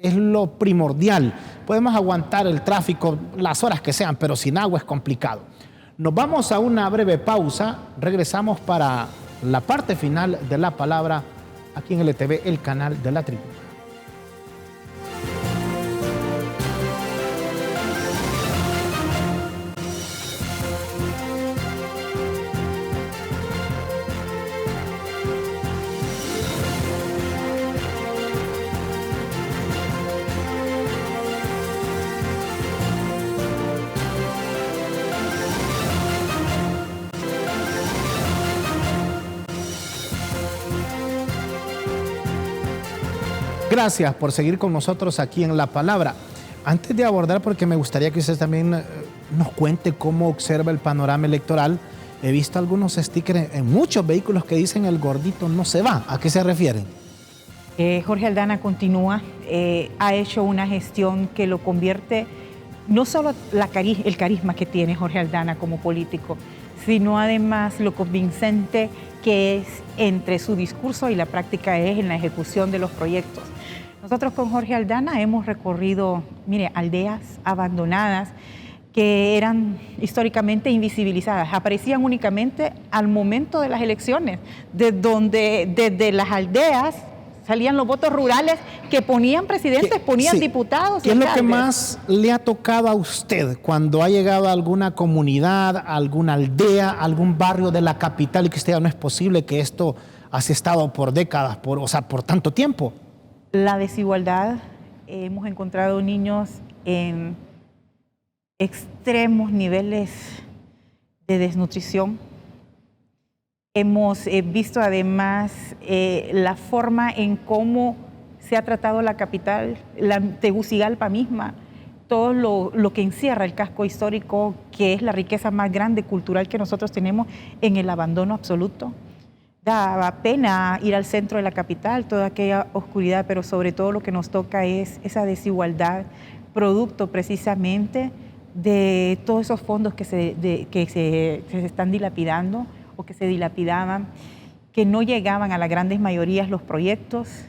es lo primordial. Podemos aguantar el tráfico las horas que sean, pero sin agua es complicado. Nos vamos a una breve pausa, regresamos para la parte final de la palabra aquí en LTV, el canal de la tribuna. Gracias por seguir con nosotros aquí en La Palabra. Antes de abordar, porque me gustaría que usted también nos cuente cómo observa el panorama electoral, he visto algunos stickers en muchos vehículos que dicen el gordito no se va. ¿A qué se refieren? Jorge Aldana continúa, ha hecho una gestión que lo convierte, no solo el carisma que tiene Jorge Aldana como político, sino además lo convincente que es entre su discurso y la práctica es en la ejecución de los proyectos. Nosotros con Jorge Aldana hemos recorrido, mire, aldeas abandonadas que eran históricamente invisibilizadas, aparecían únicamente al momento de las elecciones, desde las aldeas salían los votos rurales que ponían presidentes, ponían diputados. ¿Qué es lo que más le ha tocado a usted cuando ha llegado a alguna comunidad, a alguna aldea, a algún barrio de la capital y que usted ya no es posible que esto haya estado por décadas, por tanto tiempo? La desigualdad. Hemos encontrado niños en extremos niveles de desnutrición. Hemos visto además la forma en cómo se ha tratado la capital, la Tegucigalpa misma, todo lo que encierra el casco histórico, que es la riqueza más grande cultural que nosotros tenemos, en el abandono absoluto. Da pena ir al centro de la capital, toda aquella oscuridad, pero sobre todo lo que nos toca es esa desigualdad, producto precisamente de todos esos fondos que se están dilapidando o que se dilapidaban, que no llegaban a las grandes mayorías los proyectos.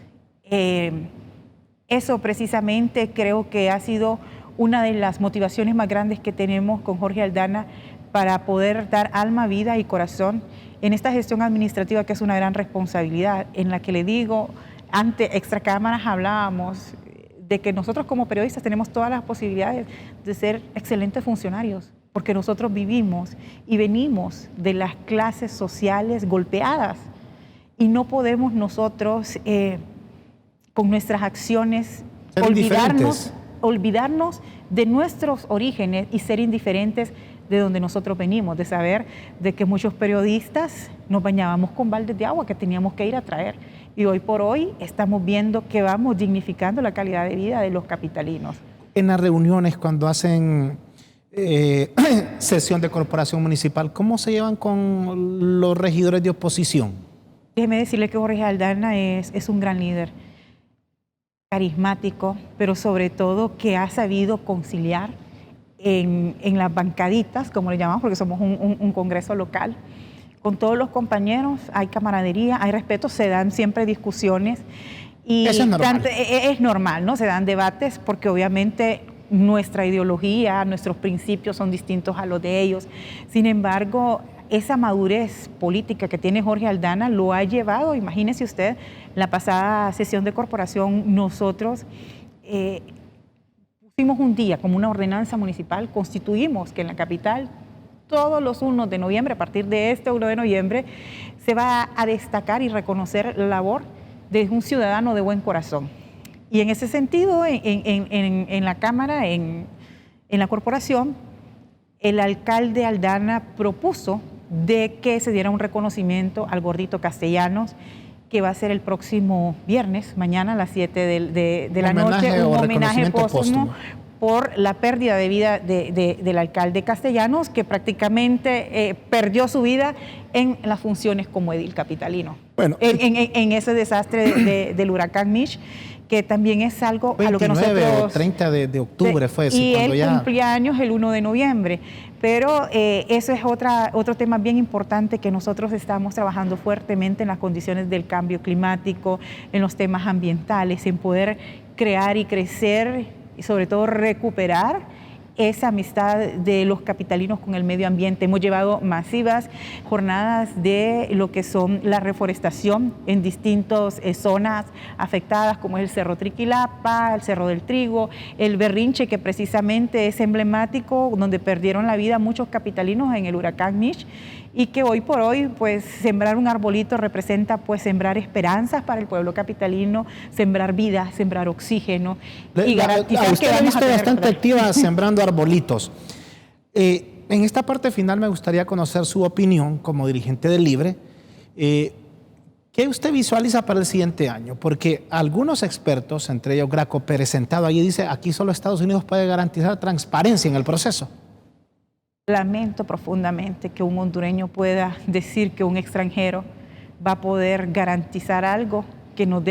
Eso precisamente creo que ha sido una de las motivaciones más grandes que tenemos con Jorge Aldana para poder dar alma, vida y corazón en esta gestión administrativa, que es una gran responsabilidad, en la que le digo, ante extracámaras hablábamos de que nosotros como periodistas tenemos todas las posibilidades de ser excelentes funcionarios, porque nosotros vivimos y venimos de las clases sociales golpeadas y no podemos nosotros con nuestras acciones olvidarnos de nuestros orígenes y ser indiferentes de donde nosotros venimos, de saber de que muchos periodistas nos bañábamos con baldes de agua que teníamos que ir a traer. Y hoy por hoy estamos viendo que vamos dignificando la calidad de vida de los capitalinos. En las reuniones, cuando hacen sesión de corporación municipal, ¿cómo se llevan con los regidores de oposición? Déjeme decirle que Jorge Aldana es un gran líder, carismático, pero sobre todo que ha sabido conciliar en las bancaditas, como le llamamos, porque somos un congreso local. Con todos los compañeros hay camaradería, hay respeto, se dan siempre discusiones. Y eso es normal. Es normal, ¿no? Se dan debates porque obviamente nuestra ideología, nuestros principios son distintos a los de ellos. Sin embargo, esa madurez política que tiene Jorge Aldana lo ha llevado, imagínese usted, la pasada sesión de corporación nosotros pusimos un día como una ordenanza municipal, constituimos que en la capital todos los 1 de noviembre, a partir de este 1 de noviembre, se va a destacar y reconocer la labor de un ciudadano de buen corazón. Y en ese sentido, en la Cámara, en la corporación, el alcalde Aldana propuso de que se diera un reconocimiento al gordito Castellanos, que va a ser el próximo viernes, mañana a las 7 de la noche, un homenaje póstumo por la pérdida de vida del alcalde Castellanos, que prácticamente perdió su vida en las funciones como edil capitalino, bueno, en ese desastre del huracán Mitch, que también es algo 29 a lo que nosotros... o 30 de octubre fue eso. Y él cumplía años el 1 de noviembre. Pero eso es otro tema bien importante, que nosotros estamos trabajando fuertemente en las condiciones del cambio climático, en los temas ambientales, en poder crear y crecer y sobre todo recuperar esa amistad de los capitalinos con el medio ambiente. Hemos llevado masivas jornadas de lo que son la reforestación en distintas zonas afectadas, como es el Cerro Triquilapa, el Cerro del Trigo, el Berrinche, que precisamente es emblemático, donde perdieron la vida muchos capitalinos en el huracán Mitch, y que hoy por hoy, pues, sembrar un arbolito representa, pues, sembrar esperanzas para el pueblo capitalino, sembrar vida, sembrar oxígeno y garantizar usted que la ha vamos a visto tener bastante activa sembrando arbolitos. En esta parte final me gustaría conocer su opinión como dirigente del Libre. ¿Qué usted visualiza para el siguiente año? Porque algunos expertos, entre ellos Graco Pérez, sentado allí, dice aquí solo Estados Unidos puede garantizar transparencia en el proceso. Lamento profundamente que un hondureño pueda decir que un extranjero va a poder garantizar algo que lo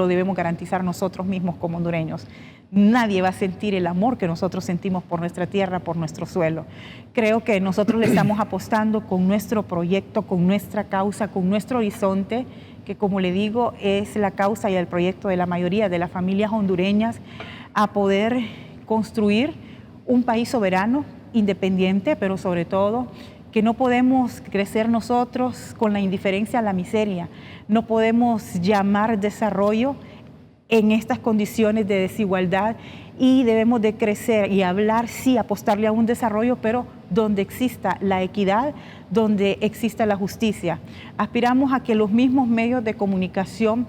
debemos garantizar nosotros mismos como hondureños. Nadie va a sentir el amor que nosotros sentimos por nuestra tierra, por nuestro suelo. Creo que nosotros le estamos apostando con nuestro proyecto, con nuestra causa, con nuestro horizonte, que como le digo es la causa y el proyecto de la mayoría de las familias hondureñas, a poder construir un país soberano, independiente, pero sobre todo que no podemos crecer nosotros con la indiferencia a la miseria. No podemos llamar desarrollo en estas condiciones de desigualdad y debemos de crecer y hablar, sí, apostarle a un desarrollo, pero donde exista la equidad, donde exista la justicia. Aspiramos a que los mismos medios de comunicación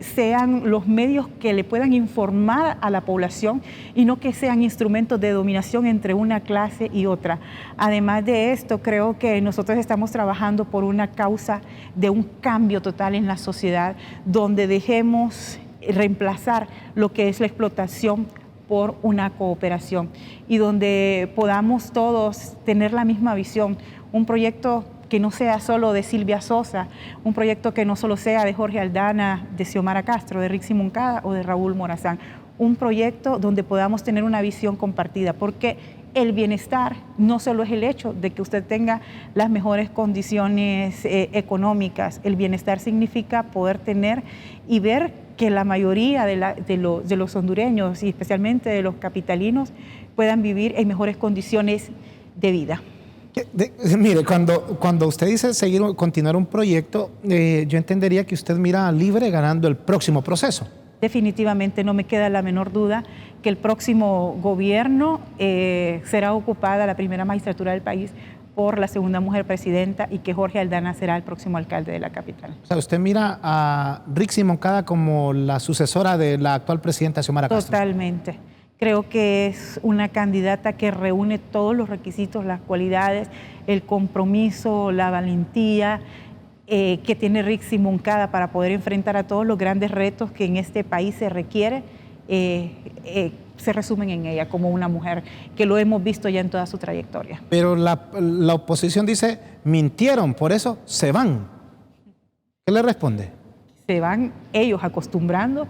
sean los medios que le puedan informar a la población y no que sean instrumentos de dominación entre una clase y otra. Además de esto, creo que nosotros estamos trabajando por una causa de un cambio total en la sociedad, donde dejemos reemplazar lo que es la explotación por una cooperación y donde podamos todos tener la misma visión, un proyecto que no sea solo de Silvia Sosa, un proyecto que no solo sea de Jorge Aldana, de Xiomara Castro, de Rixi Moncada o de Raúl Morazán, un proyecto donde podamos tener una visión compartida, porque el bienestar no solo es el hecho de que usted tenga las mejores condiciones económicas, el bienestar significa poder tener y ver que la mayoría de los hondureños y especialmente de los capitalinos puedan vivir en mejores condiciones de vida. Mire, cuando usted dice continuar un proyecto, yo entendería que usted mira a Libre ganando el próximo proceso. Definitivamente no me queda la menor duda que el próximo gobierno será ocupada la primera magistratura del país por la segunda mujer presidenta y que Jorge Aldana será el próximo alcalde de la capital. O sea, usted mira a Rixi Moncada como la sucesora de la actual presidenta Xiomara Castro. Totalmente. Creo que es una candidata que reúne todos los requisitos, las cualidades, el compromiso, la valentía que tiene Rixi Moncada para poder enfrentar a todos los grandes retos que en este país se requiere, se resumen en ella como una mujer, que lo hemos visto ya en toda su trayectoria. Pero la oposición dice, mintieron, por eso se van. ¿Qué le responde? Se van ellos acostumbrando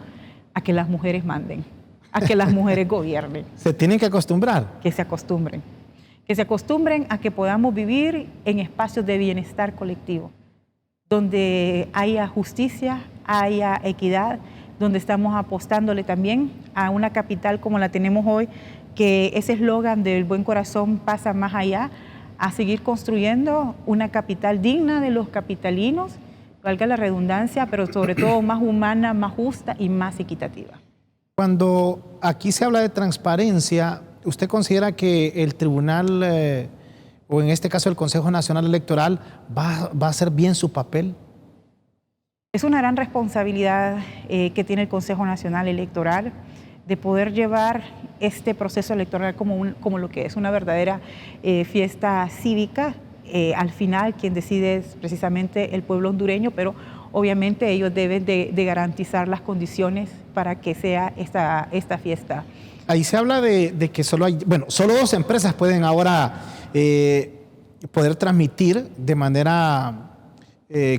a que las mujeres manden, a que las mujeres gobiernen. ¿Se tienen que acostumbrar? Que se acostumbren. Que se acostumbren a que podamos vivir en espacios de bienestar colectivo, donde haya justicia, haya equidad, donde estamos apostándole también a una capital como la tenemos hoy, que ese eslogan del buen corazón pasa más allá, a seguir construyendo una capital digna de los capitalinos, valga la redundancia, pero sobre todo más humana, más justa y más equitativa. Cuando aquí se habla de transparencia, ¿usted considera que el tribunal, o en este caso el Consejo Nacional Electoral, va a hacer bien su papel? Es una gran responsabilidad que tiene el Consejo Nacional Electoral de poder llevar este proceso electoral como lo que es una verdadera fiesta cívica. Al final quien decide es precisamente el pueblo hondureño, pero obviamente ellos deben de garantizar las condiciones para que sea esta fiesta. Ahí se habla de que solo 2 empresas pueden ahora poder transmitir de manera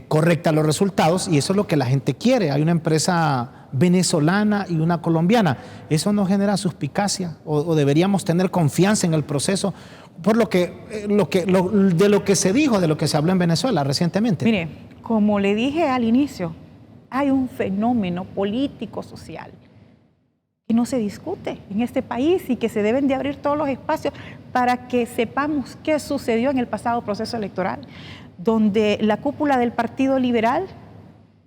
correcta los resultados, y eso es lo que la gente quiere. Hay una empresa venezolana y una colombiana. ¿Eso no genera suspicacia o deberíamos tener confianza en el proceso por de lo que se dijo, de lo que se habló en Venezuela recientemente? Mire, como le dije al inicio, hay un fenómeno político, social, que no se discute en este país y que se deben de abrir todos los espacios para que sepamos qué sucedió en el pasado proceso electoral, donde la cúpula del Partido Liberal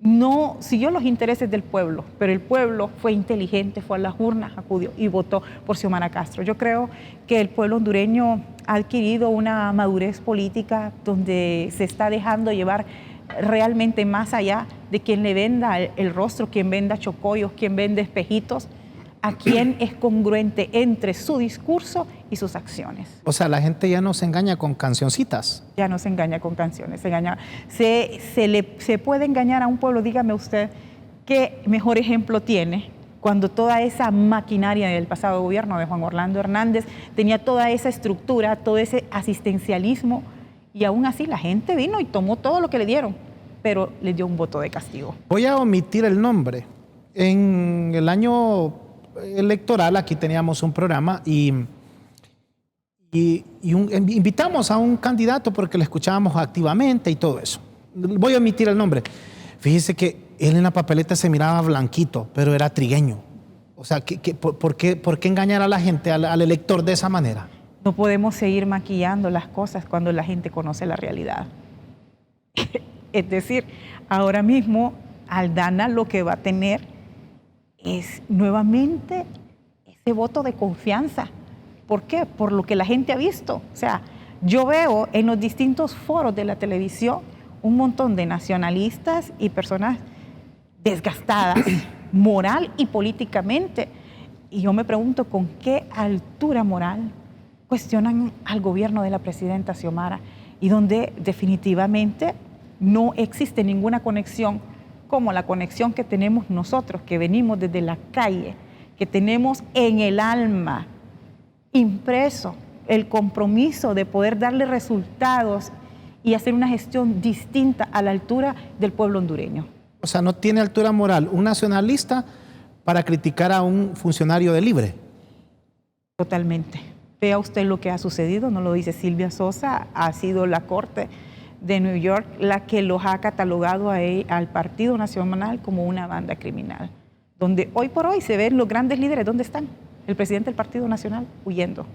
no siguió los intereses del pueblo, pero el pueblo fue inteligente, fue a las urnas, acudió y votó por Xiomara Castro. Yo creo que el pueblo hondureño ha adquirido una madurez política donde se está dejando llevar realmente más allá de quien le venda el rostro, quien venda chocollos, quien vende espejitos, a quien es congruente entre su discurso y sus acciones. O sea, la gente ya no se engaña con cancioncitas. Ya no se engaña con canciones, se puede engañar a un pueblo. Dígame usted, ¿qué mejor ejemplo tiene cuando toda esa maquinaria del pasado gobierno de Juan Orlando Hernández tenía toda esa estructura, todo ese asistencialismo, y aún así la gente vino y tomó todo lo que le dieron, pero le dio un voto de castigo? Voy a omitir el nombre. En el año electoral aquí teníamos un programa y invitamos a un candidato porque le escuchábamos activamente y todo eso. Voy a omitir el nombre. Fíjese que él en la papeleta se miraba blanquito, pero era trigueño. O sea, ¿por qué engañar a la gente, al elector de esa manera? No podemos seguir maquillando las cosas cuando la gente conoce la realidad. Es decir, ahora mismo Aldana lo que va a tener es nuevamente ese voto de confianza. ¿Por qué? Por lo que la gente ha visto. O sea, yo veo en los distintos foros de la televisión un montón de nacionalistas y personas desgastadas moral y políticamente. Y yo me pregunto con qué altura moral cuestionan al gobierno de la presidenta Xiomara, y donde definitivamente no existe ninguna conexión como la conexión que tenemos nosotros, que venimos desde la calle, que tenemos en el alma impreso el compromiso de poder darle resultados y hacer una gestión distinta a la altura del pueblo hondureño. O sea, no tiene altura moral un nacionalista para criticar a un funcionario de Libre. Totalmente. Vea usted lo que ha sucedido, no lo dice Silvia Sosa, ha sido la Corte de New York la que los ha catalogado al Partido Nacional como una banda criminal, donde hoy por hoy se ven los grandes líderes. ¿Dónde están? El presidente del Partido Nacional huyendo.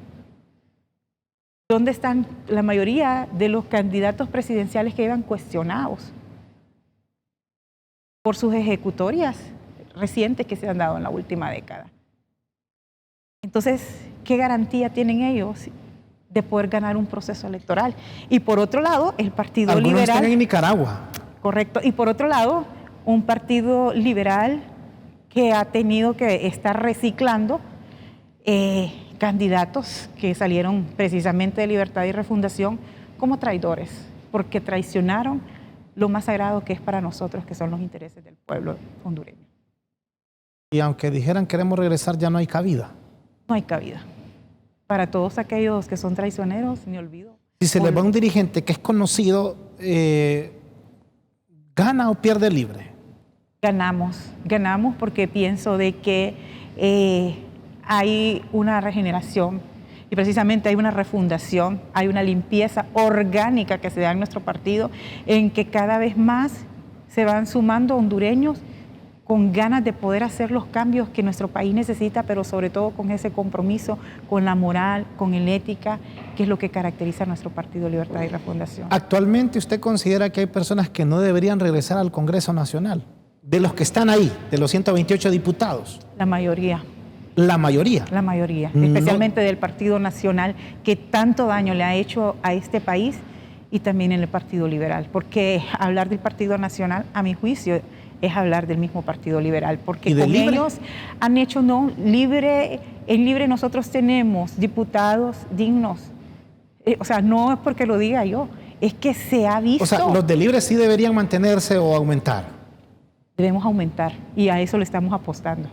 ¿Dónde están la mayoría de los candidatos presidenciales que iban cuestionados por sus ejecutorias recientes que se han dado en la última década? Entonces, ¿qué garantía tienen ellos de poder ganar un proceso electoral? Y por otro lado, el Partido Algunos Liberal... están en Nicaragua. Correcto. Y por otro lado, un Partido Liberal que ha tenido que estar reciclando candidatos que salieron precisamente de Libertad y Refundación como traidores, porque traicionaron lo más sagrado que es para nosotros, que son los intereses del pueblo hondureño. Y aunque dijeran queremos regresar, ya no hay cabida. No hay cabida. Para todos aquellos que son traicioneros, ni olvido. Si se le va a un dirigente que es conocido, ¿gana o pierde Libre? Ganamos porque pienso de que hay una regeneración y precisamente hay una refundación, hay una limpieza orgánica que se da en nuestro partido, en que cada vez más se van sumando hondureños con ganas de poder hacer los cambios que nuestro país necesita, pero sobre todo con ese compromiso, con la moral, con la ética, que es lo que caracteriza a nuestro Partido Libertad y Refundación. Actualmente, ¿usted considera que hay personas que no deberían regresar al Congreso Nacional? De los que están ahí, de los 128 diputados. La mayoría. ¿La mayoría? La mayoría, especialmente del Partido Nacional, que tanto daño le ha hecho a este país, y también en el Partido Liberal, porque hablar del Partido Nacional, a mi juicio, es hablar del mismo Partido Liberal, porque con ellos han hecho, en Libre nosotros tenemos diputados dignos, o sea, no es porque lo diga yo, es que se ha visto. O sea, los de Libre sí deberían mantenerse o aumentar. Debemos aumentar, y a eso le estamos apostando.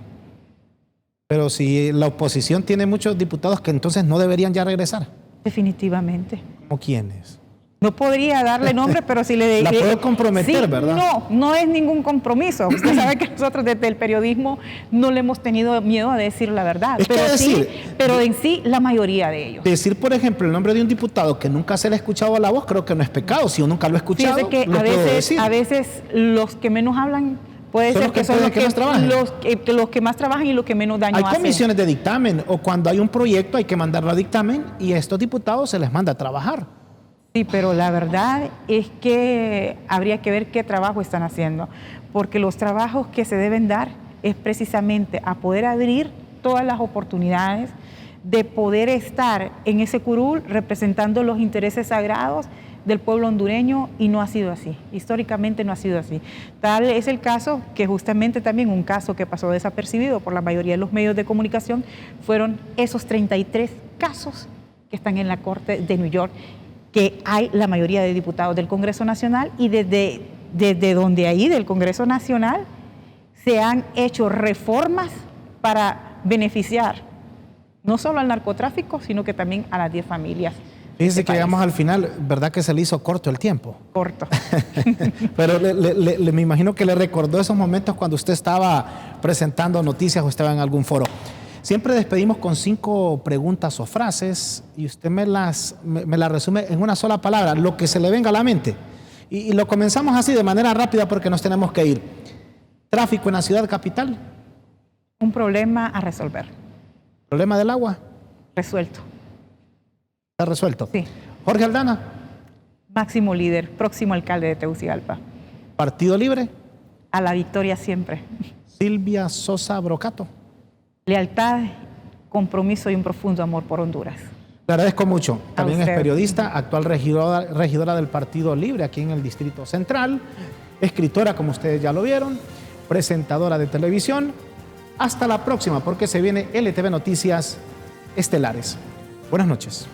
Pero si la oposición tiene muchos diputados que entonces no deberían ya regresar. Definitivamente. ¿Cómo quiénes? No podría darle nombre, pero si le... La puedo comprometer, sí, ¿verdad? No es ningún compromiso. Usted sabe que nosotros desde el periodismo no le hemos tenido miedo a decir la verdad. Pero en sí, la mayoría de ellos. Decir, por ejemplo, el nombre de un diputado que nunca se le ha escuchado a la voz, creo que no es pecado. Si uno nunca lo ha escuchado, fíjese que lo puedo decir. a veces los que menos hablan Puede ser que son los que más trabajan y los que menos daño hacen. Hay comisiones de dictamen, o cuando hay un proyecto hay que mandarlo a dictamen y a estos diputados se les manda a trabajar. Sí, pero la verdad es que habría que ver qué trabajo están haciendo, porque los trabajos que se deben dar es precisamente a poder abrir todas las oportunidades de poder estar en ese curul representando los intereses sagrados del pueblo hondureño, y no ha sido así, históricamente no ha sido así. Tal es el caso que justamente también un caso que pasó desapercibido por la mayoría de los medios de comunicación fueron esos 33 casos que están en la Corte de New York, que hay la mayoría de diputados del Congreso Nacional, y desde donde ahí del Congreso Nacional se han hecho reformas para beneficiar no solo al narcotráfico, sino que también a las 10 familias. Fíjese que llegamos al final, ¿verdad que se le hizo corto el tiempo? Corto. Pero me imagino que le recordó esos momentos cuando usted estaba presentando noticias o estaba en algún foro. Siempre despedimos con 5 preguntas o frases y usted me las resume en una sola palabra, lo que se le venga a la mente. Y lo comenzamos así de manera rápida porque nos tenemos que ir. Tráfico en la ciudad capital. Un problema a resolver. ¿Problema del agua? Resuelto. ¿Está resuelto? Sí. Jorge Aldana. Máximo líder, próximo alcalde de Tegucigalpa. Partido Libre. A la victoria siempre. Silvia Sosa Brocato. Lealtad, compromiso y un profundo amor por Honduras. Le agradezco mucho. También es periodista, actual regidora del Partido Libre aquí en el Distrito Central, escritora, como ustedes ya lo vieron, presentadora de televisión. Hasta la próxima, porque se viene LTV Noticias Estelares. Buenas noches.